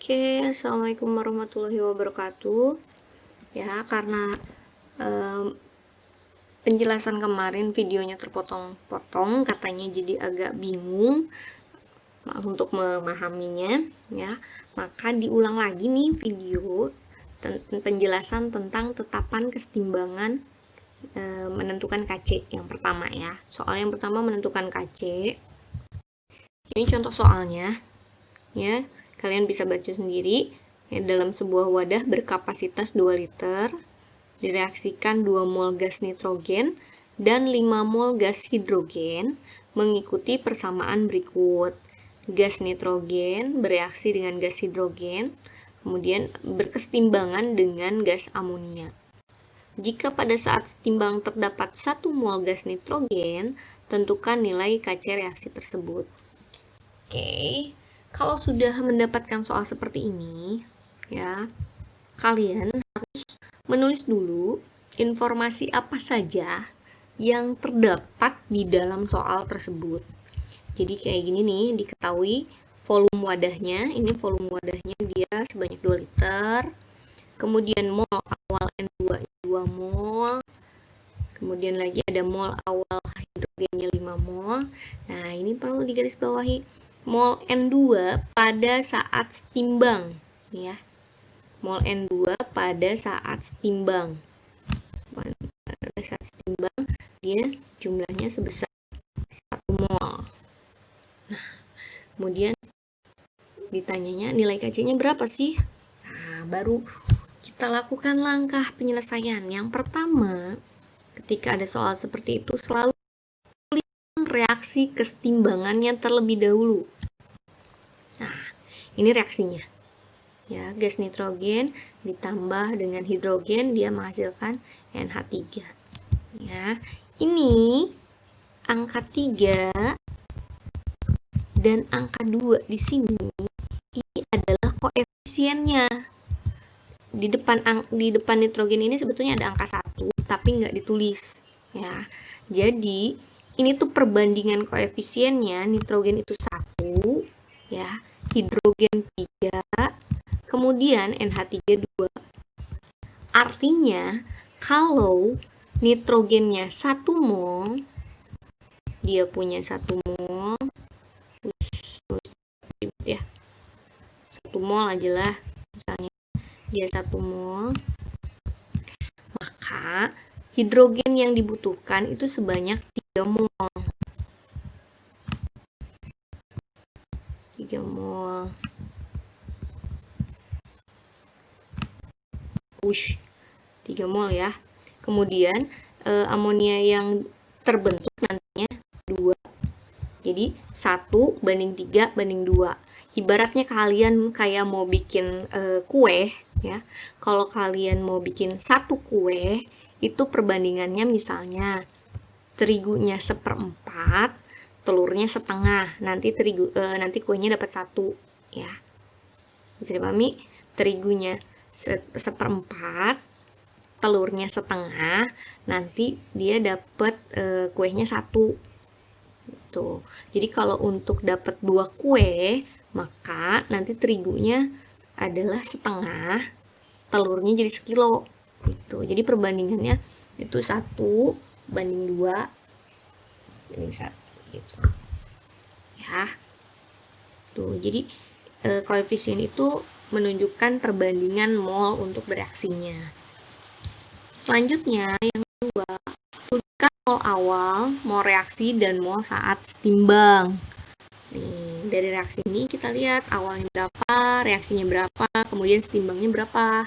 Oke, assalamualaikum warahmatullahi wabarakatuh. Ya, karena penjelasan kemarin videonya terpotong-potong, katanya jadi agak bingung. Maaf untuk memahaminya, ya. Maka diulang lagi nih video penjelasan tentang tetapan kesetimbangan menentukan KC yang pertama ya. Soal yang pertama menentukan KC. Ini contoh soalnya, ya. Kalian bisa baca sendiri. Ya, dalam sebuah wadah berkapasitas 2 liter direaksikan 2 mol gas nitrogen dan 5 mol gas hidrogen mengikuti persamaan berikut. Gas nitrogen bereaksi dengan gas hidrogen, kemudian berkesetimbangan dengan gas amonia. Jika pada saat setimbang terdapat 1 mol gas nitrogen, tentukan nilai KC reaksi tersebut. Oke. Kalau sudah mendapatkan soal seperti ini, ya, kalian harus menulis dulu informasi apa saja yang terdapat di dalam soal tersebut. Jadi kayak gini nih, diketahui volume wadahnya, ini volume wadahnya dia sebanyak 2 liter. Kemudian mol awal N2 2 mol. Kemudian lagi ada mol awal hidrogennya 5 mol. Nah, ini perlu digarisbawahi. Mol N2 pada saat setimbang, ya. Mol N2 pada saat setimbang. Pada saat setimbang dia jumlahnya sebesar 1 mol. Nah, kemudian ditanyanya nilai KC-nya berapa sih? Nah, baru kita lakukan langkah penyelesaian. Yang pertama, ketika ada soal seperti itu selalu reaksi kesetimbangannya terlebih dahulu. Nah, ini reaksinya. Ya, gas nitrogen ditambah dengan hidrogen dia menghasilkan NH3. Ya, ini angka 3 dan angka 2 di sini ini adalah koefisiennya. Di depan nitrogen ini sebetulnya ada angka 1 tapi nggak ditulis, ya. Jadi ini tuh perbandingan koefisiennya, nitrogen itu 1, ya, hidrogen 3, kemudian NH3 2. Artinya kalau nitrogennya 1 mol, dia punya 1 mol, ya, 1 mol aja lah, misalnya dia 1 mol, maka hidrogen yang dibutuhkan itu sebanyak 3 mol. 3 mol. 3 mol ya. Kemudian amonia yang terbentuk nantinya 2. Jadi 1 banding 3 banding 2. Ibaratnya kalian kayak mau bikin kue, ya. Kalau kalian mau bikin 1 kue, itu perbandingannya misalnya terigunya 1/4, telurnya setengah. Nanti kuenya dapat 1, ya. Bisa dipahami? Terigunya 1/4, telurnya setengah, nanti dia dapat kuenya 1. Tuh. Jadi kalau untuk dapat 2 kue, maka nanti terigunya adalah setengah, telurnya jadi 1 kilo. Gitu. Jadi perbandingannya itu 1 banding 2 banding 1 gitu. Ya. Tuh, jadi koefisien itu menunjukkan perbandingan mol untuk bereaksinya. Selanjutnya yang kedua, tuliskan mol awal, mol reaksi, dan mol saat setimbang. Nih, dari reaksi ini kita lihat awalnya berapa, reaksinya berapa, kemudian setimbangnya berapa.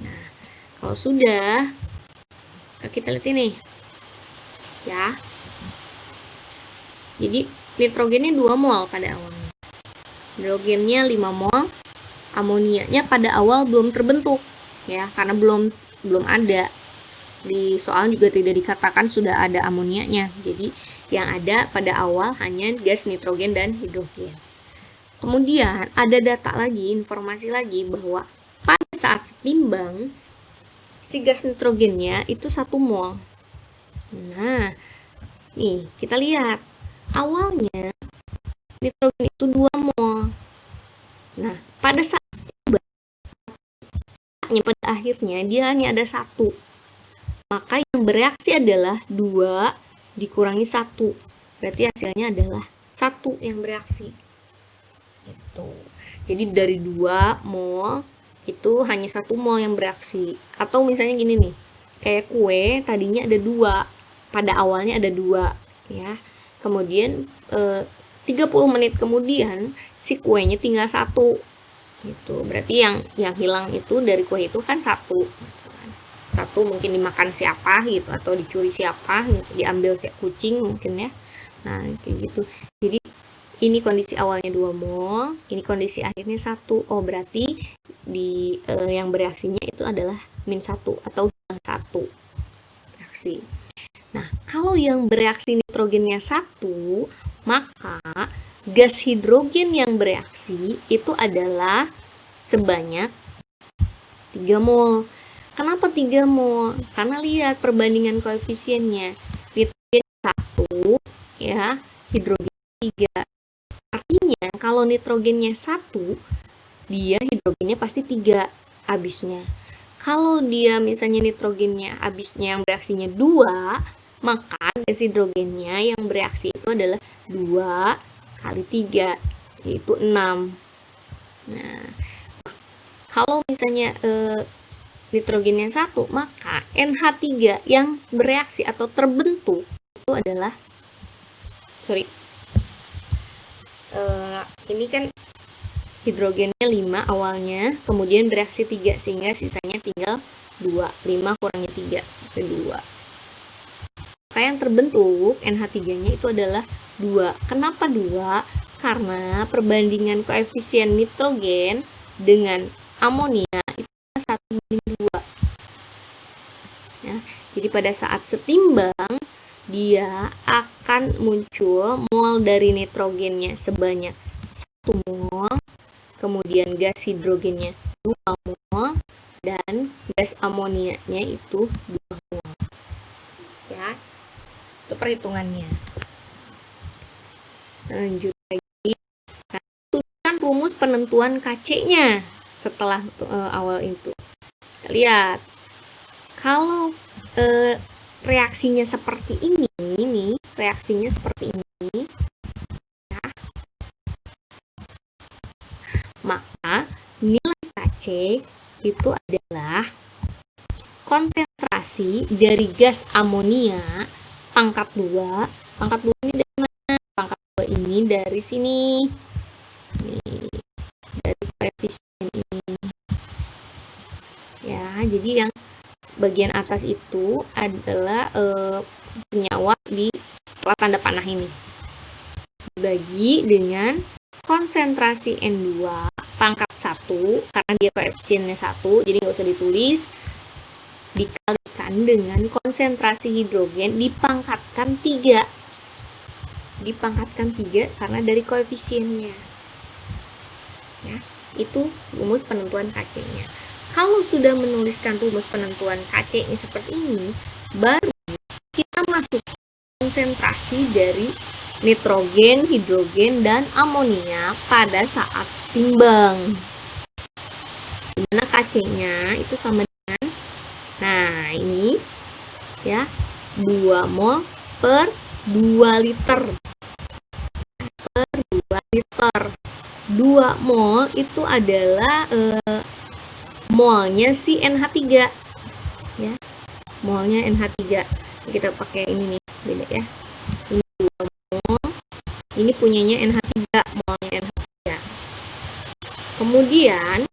Nah, kalau sudah, kita lihat ini, ya. Jadi nitrogennya 2 mol pada awalnya, hidrogennya 5 mol, amonianya pada awal belum terbentuk, ya, karena belum ada. Di soal juga tidak dikatakan sudah ada amonianya. Jadi yang ada pada awal hanya gas nitrogen dan hidrogen. Kemudian ada data lagi, informasi lagi bahwa pada saat setimbang si gas nitrogennya itu 1 mol. Nah, nih kita lihat awalnya nitrogen itu 2 mol. Nah, pada saat akhirnya dia hanya ada 1. Maka yang bereaksi adalah 2 dikurangi 1. Berarti hasilnya adalah 1 yang bereaksi. Itu. Jadi dari 2 mol itu hanya 1 mol yang bereaksi. Atau misalnya gini nih, kayak kue tadinya ada 2, pada awalnya ada 2 ya. Kemudian 30 menit kemudian si kuenya tinggal 1 gitu. Berarti yang hilang itu dari kue itu kan 1 gitu kan. 1 mungkin dimakan siapa gitu, atau dicuri siapa gitu, diambil si kucing mungkin ya. Nah kayak gitu. Jadi ini kondisi awalnya 2 mol, ini kondisi akhirnya 1. Oh berarti di yang bereaksinya itu adalah -1 atau hilang 1 reaksi. Nah kalau yang bereaksi nitrogennya 1, maka gas hidrogen yang bereaksi itu adalah sebanyak 3 mol. Kenapa 3 mol? Karena lihat perbandingan koefisiennya. Nitrogen 1 ya, hidrogen 3. Artinya kalau nitrogennya 1, dia hidrogennya pasti 3 habisnya. Kalau dia misalnya nitrogennya habisnya yang bereaksinya 2, maka gas hidrogennya yang bereaksi itu adalah 2 kali 3, yaitu 6. Nah, kalau misalnya nitrogennya 1, maka NH3 yang bereaksi atau terbentuk itu adalah ini kan hidrogennya 5 awalnya, kemudian bereaksi 3 sehingga sisanya tinggal 2. 5 kurangi 3 itu 2. Maka yang terbentuk NH3-nya itu adalah 2. Kenapa 2? Karena perbandingan koefisien nitrogen dengan amonia itu 1:2. Ya, jadi pada saat setimbang dia akan muncul mol dari nitrogennya sebanyak 1 mol, kemudian gas hidrogennya 2 mol, dan gas amonianya itu 2 mol. Ya, itu perhitungannya. Lanjut lagi, tuliskan rumus penentuan Kc-nya setelah awal itu. Kita lihat, kalau reaksinya seperti ini nih, reaksinya seperti ini ya, maka nilai Kc itu adalah konsentrasi dari gas amonia pangkat 2. Pangkat 2 ini dari mana? Pangkat 2 ini dari sini. Nih, dari koefisien ini. Ya, jadi yang bagian atas itu adalah senyawa di setelah tanda panah ini. Dibagi dengan konsentrasi N2 pangkat 1, karena dia koefisiennya 1, jadi nggak usah ditulis, dikalikan dengan konsentrasi hidrogen dipangkatkan 3. Dipangkatkan 3 karena dari koefisiennya. Ya, itu rumus penentuan Kc-nya. Kalau sudah menuliskan rumus penentuan Kc ini seperti ini, baru kita masuk konsentrasi dari nitrogen, hidrogen, dan amonia pada saat setimbang. Dimana Kc-nya itu sama dengan, nah ini ya, 2 mol per 2 liter. Per 2 liter. 2 mol itu adalah molnya si NH3 ya, molnya NH3. Kita pakai ini nih, beda ya, ini 2 mol, ini punyanya NH3, molnya NH3. Kemudian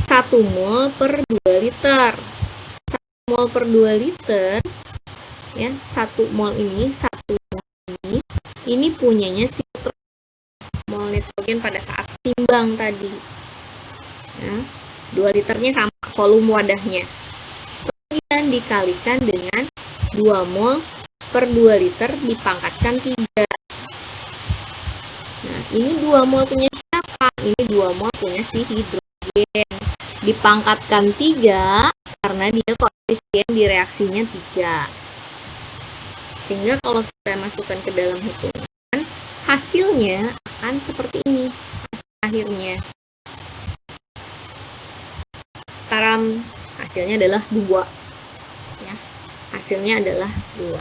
1 mol per 2 liter. 1 mol per 2 liter ya, 1 mol ini, 1 mol ini punyanya si mol nitrogen pada saat setimbang tadi ya. 2 liternya sama volume wadahnya, kemudian dikalikan dengan 2 mol per 2 liter dipangkatkan 3. Nah ini 2 mol punya siapa? Ini 2 mol punya si hidrogen, dipangkatkan 3 karena dia koefisien di reaksinya 3, sehingga kalau kita masukkan ke dalam hitungan, hasilnya akan seperti ini akhirnya. Taram, hasilnya adalah 2 ya. Hasilnya adalah 2.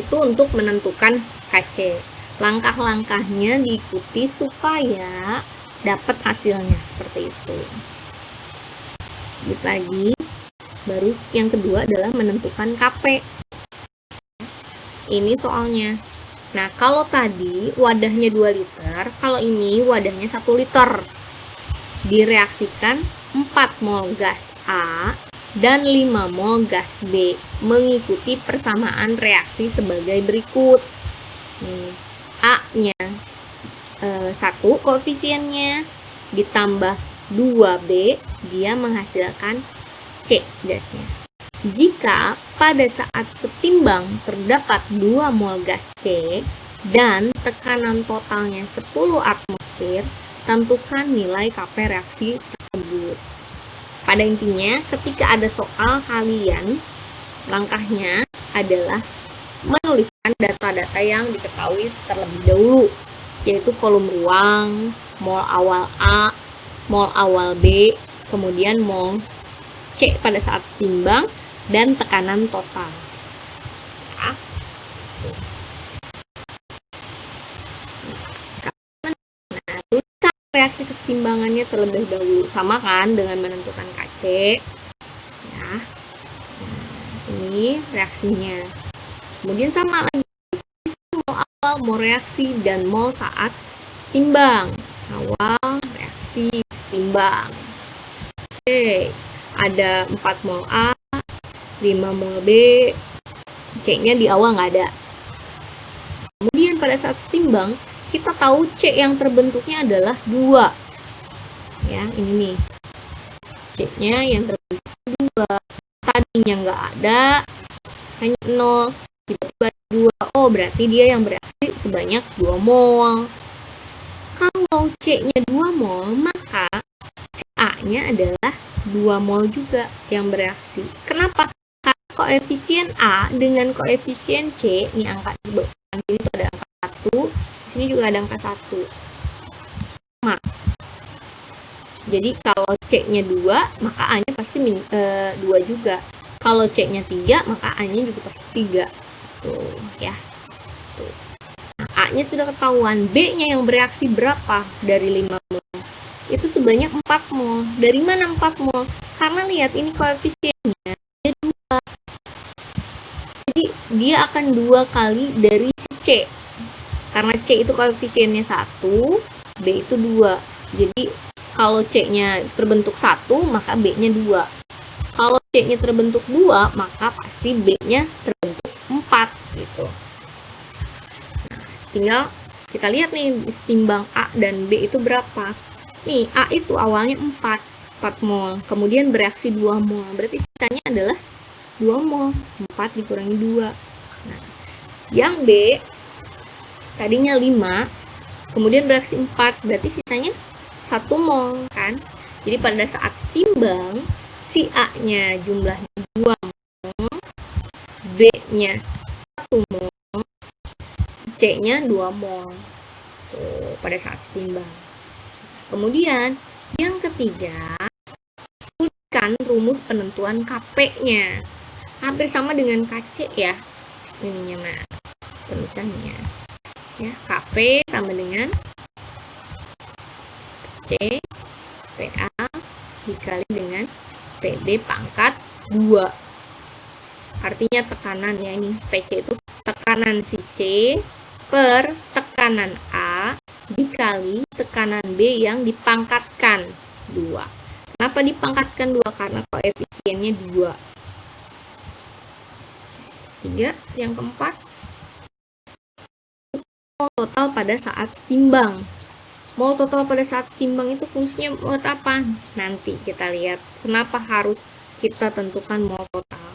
Itu untuk menentukan KC. Langkah-langkahnya diikuti supaya dapat hasilnya seperti itu. Lanjut lagi, baru yang kedua adalah menentukan KP. Ini soalnya. Nah, kalau tadi wadahnya 2 liter, kalau ini wadahnya 1 liter. Direaksikan 4 mol gas A dan 5 mol gas B mengikuti persamaan reaksi sebagai berikut. Nih, A-nya 1 koefisiennya ditambah 2B, dia menghasilkan C gasnya. Jika pada saat setimbang terdapat 2 mol gas C dan tekanan totalnya 10 atmosfer, tentukan nilai KP reaksi tersebut. Pada intinya, ketika ada soal, kalian langkahnya adalah menuliskan data-data yang diketahui terlebih dahulu, yaitu kolom ruang, mol awal A, mol awal B, kemudian mol C pada saat setimbang, dan tekanan total. Nah, tuliskan reaksi kesetimbangannya terlebih dahulu, sama kan dengan menentukan KC ya. Nah, ini reaksinya. Kemudian sama lagi, mol awal, mol reaksi, dan mol saat setimbang. Awal, reaksi, setimbang. Oke, ada 4 mol A, 5 mol B, C-nya di awal nggak ada. Kemudian pada saat setimbang, kita tahu C yang terbentuknya adalah 2. Ya, ini nih. C-nya yang terbentuk 2. Tadinya nggak ada, hanya 0. Tiba-tiba 2. Oh, berarti dia yang bereaksi sebanyak 2 mol. Kalau C-nya 2 mol, maka si A-nya adalah 2 mol juga yang bereaksi. Kenapa? Karena koefisien A dengan koefisien C, ini angka di sini itu ada angka 1, di sini juga ada angka 1. Sama. Jadi kalau C-nya 2, maka A-nya pasti 2 juga. Kalau C-nya 3, maka A-nya juga pasti 3. Tuh, ya. Tuh. Nah, A-nya sudah ketahuan, B-nya yang bereaksi berapa dari 5 mol? Itu sebanyak 4 mol. Dari mana 4 mol? Karena lihat ini koefisiennya dia 2. Jadi dia akan 2 kali dari si C. Karena C itu koefisiennya 1, B itu 2. Jadi kalau C-nya terbentuk 1, maka B-nya 2. Kalau C-nya terbentuk 2, maka pasti B-nya terbentuk 4 gitu. Nah, tinggal kita lihat nih setimbang A dan B itu berapa. Nih, A itu awalnya 4 mol, kemudian bereaksi 2 mol. Berarti sisanya adalah 2 mol. 4 dikurangi 2. Nah, yang B tadinya 5, kemudian bereaksi 4, berarti sisanya 1 mol kan. Jadi pada saat setimbang, si A-nya jumlahnya 2 mol, B-nya 1 mol, C-nya 2 mol. Tuh, pada saat setimbang. Kemudian yang ketiga, tuliskan rumus penentuan KP-nya. Hampir sama dengan KC ya. Ininya mah tulisannya. Ya, KP sama dengan C PA dikali dengan PB pangkat 2. Artinya tekanan ya, ini PC itu tekanan si C per tekanan A dikali tekanan B yang dipangkatkan 2. Kenapa dipangkatkan 2? Karena koefisiennya 2. 3, yang keempat, mol total pada saat setimbang. Mol total pada saat setimbang itu fungsinya buat apa? Nanti kita lihat kenapa harus kita tentukan mol total.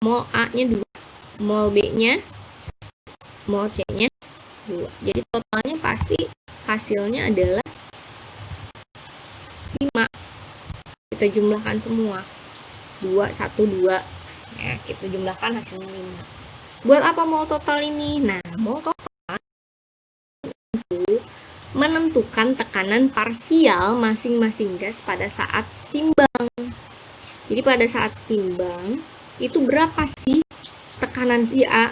Mol A-nya 2, mol B-nya, mol C-nya 2. Jadi totalnya pasti hasilnya adalah 5. Kita jumlahkan semua. 2, 1, 2. Ya, kita jumlahkan hasilnya 5. Buat apa mol total ini? Nah, mol total itu menentukan tekanan parsial masing-masing gas pada saat setimbang. Jadi pada saat setimbang itu berapa sih tekanan si A?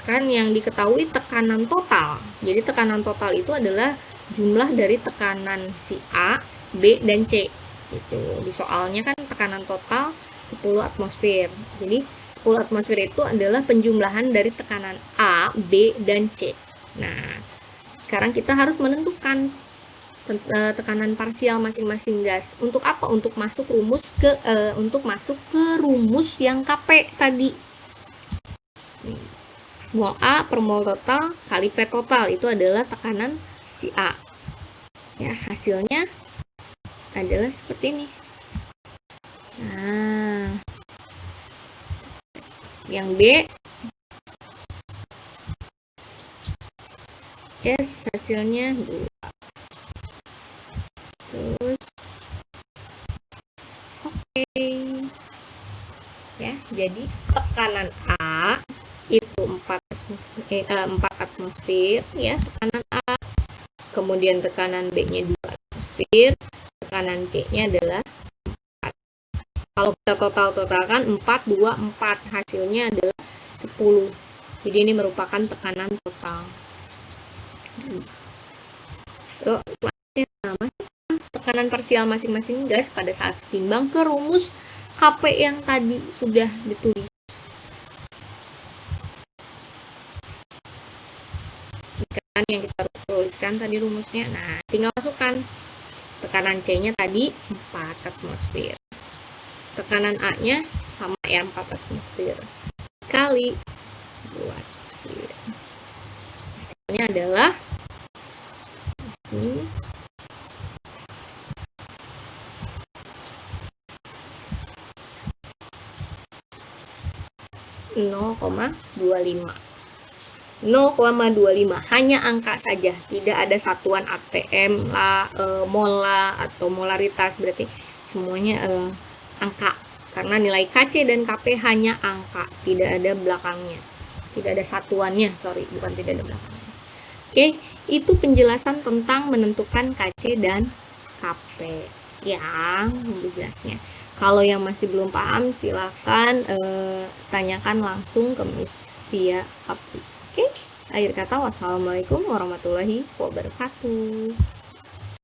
Kan yang diketahui tekanan total. Jadi tekanan total itu adalah jumlah dari tekanan si A, B, dan C. Gitu. Di soalnya kan tekanan total 10 atmosfer. Jadi 10 atmosfer itu adalah penjumlahan dari tekanan A, B, dan C. Nah, sekarang kita harus menentukan tekanan parsial masing-masing gas. Untuk apa? Untuk masuk ke rumus yang KP tadi. Mol A per mol total kali P total itu adalah tekanan si A. Ya, hasilnya adalah seperti ini. Nah, yang B, yes, hasilnya 2. Terus, oke. Ya, jadi tekanan A itu 4 atmosfer ya, tekanan A. Kemudian tekanan B-nya 2 atmosfer, tekanan C-nya adalah 4. Kalau kita totalkan 4, 2, 4, hasilnya adalah 10. Jadi ini merupakan tekanan total. Tekanan parsial masing-masing gas pada saat setimbang ke rumus KP yang tadi sudah ditulis. Yang kita tuliskan tadi rumusnya. Nah, tinggal masukkan tekanan C-nya tadi 4 atmosfer. Tekanan A-nya sama ya, 4 atmosfer kali 2 atmosfer. Hasilnya adalah ini 0,25. 0,25 hanya angka saja, tidak ada satuan ATM lah, mol lah, atau molaritas, berarti semuanya angka, karena nilai KC dan KP hanya angka, tidak ada belakangnya, tidak ada satuannya, bukan tidak ada belakangnya. Oke, itu penjelasan tentang menentukan KC dan KP yang jelasnya. Kalau yang masih belum paham, silakan tanyakan langsung ke Miss via aplikasi. Oke, akhir kata wassalamualaikum warahmatullahi wabarakatuh.